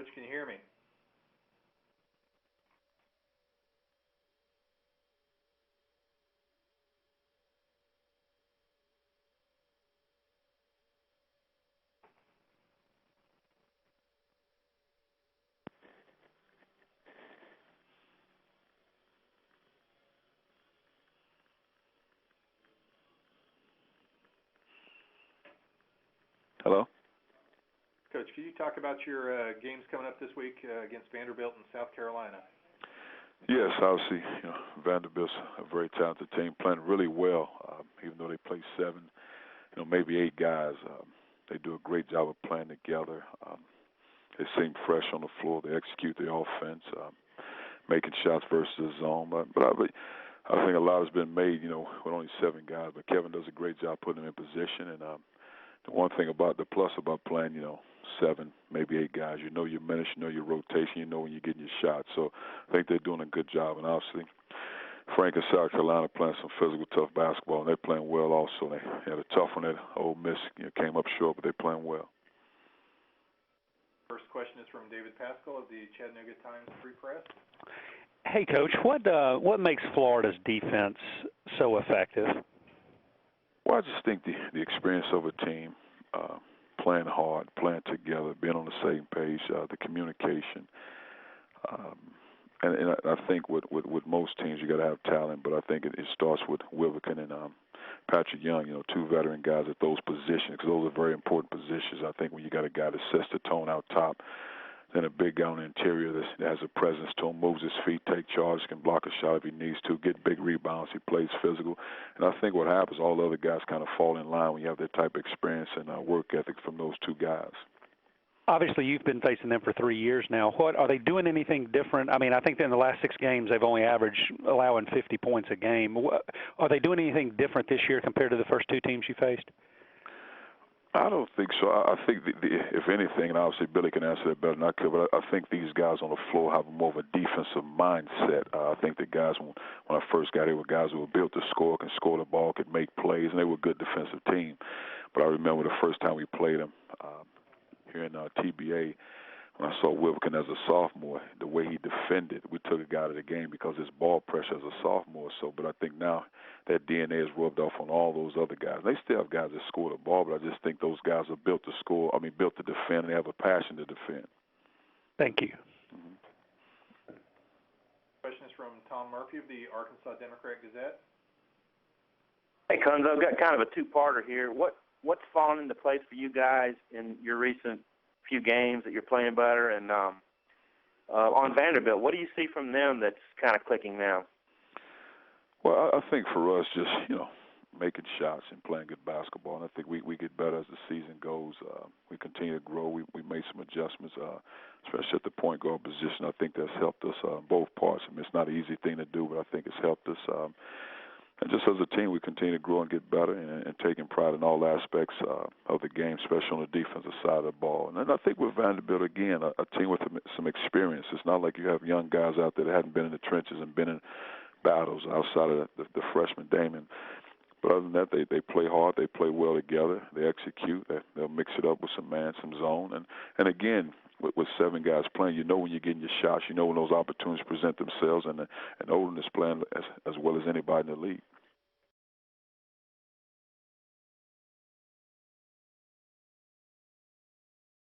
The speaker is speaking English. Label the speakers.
Speaker 1: Coach, can you hear me?
Speaker 2: Hello?
Speaker 1: Coach, can you talk about your games coming up this week against Vanderbilt and South Carolina?
Speaker 2: Yes, obviously, Vanderbilt's a very talented team, playing really well, even though they play 7, maybe 8 guys. They do a great job of playing together. They seem fresh on the floor. They execute the offense, making shots versus the zone. But I think a lot has been made, with only 7 guys. But Kevin does a great job putting them in position. And the one thing about the plus about playing, 7, maybe 8 guys, you know your minutes, you know your rotation, you know when you're getting your shots. So I think they're doing a good job. And obviously, Frank and South Carolina playing some physical, tough basketball, and they're playing well also. They had a tough one at Ole Miss, came up short, but they're playing well.
Speaker 1: First question is from David Pascal of the Chattanooga Times Free Press.
Speaker 3: Hey, Coach, what makes Florida's defense so effective?
Speaker 2: Well, I just think the experience of a team, playing hard, playing together, being on the same page, the communication. And I think with most teams you got to have talent, but I think it starts with Wilbekin and Patrick Young, 2 veteran guys at those positions, because those are very important positions. I think when you got a guy that sets the tone out top, then a big guy on the interior that has a presence to him, moves his feet, take charge, can block a shot if he needs to, get big rebounds, he plays physical. And I think what happens, all the other guys kind of fall in line when you have that type of experience and work ethic from those 2 guys.
Speaker 3: Obviously, you've been facing them for 3 years now. What are they doing anything different? I mean, I think in the last 6 games they've only averaged allowing 50 points a game. Are they doing anything different this year compared to the first 2 teams you faced?
Speaker 2: I don't think so. I think, if anything, and obviously Billy can answer that better than I could, but I think these guys on the floor have more of a defensive mindset. I think the guys, when I first got here, were guys who were built to score, can score the ball, could make plays, and they were a good defensive team. But I remember the first time we played them here in TBA, when I saw Wilbekin as a sophomore, the way he defended, we took a guy to the game because his ball pressure as a sophomore. But I think now that DNA is rubbed off on all those other guys. They still have guys that score the ball, but I just think those guys are built to score. Built to defend, and they have a passion to defend.
Speaker 3: Thank you.
Speaker 1: Mm-hmm. Question is from Tom Murphy of the Arkansas Democrat-Gazette.
Speaker 4: Hey, Cuonzo, I've got kind of a 2-parter here. What's fallen into place for you guys in your recent few games that you're playing better? And on Vanderbilt, what do you see from them that's kind of clicking now?
Speaker 2: Well, I think for us, just, making shots and playing good basketball. And I think we get better as the season goes. We continue to grow. We made some adjustments, especially at the point guard position. I think that's helped us both parts. It's not an easy thing to do, but I think it's helped us. And just as a team, we continue to grow and get better and taking pride in all aspects of the game, especially on the defensive side of the ball. And then I think with Vanderbilt, again, a team with some experience. It's not like you have young guys out there that hadn't been in the trenches and been in battles outside of the freshman Damon. But other than that, they play hard. They play well together. They execute. They'll mix it up with some man, some zone. And again, with 7 guys playing, when you're getting your shots, when those opportunities present themselves, and Olin is playing as well as anybody in the league.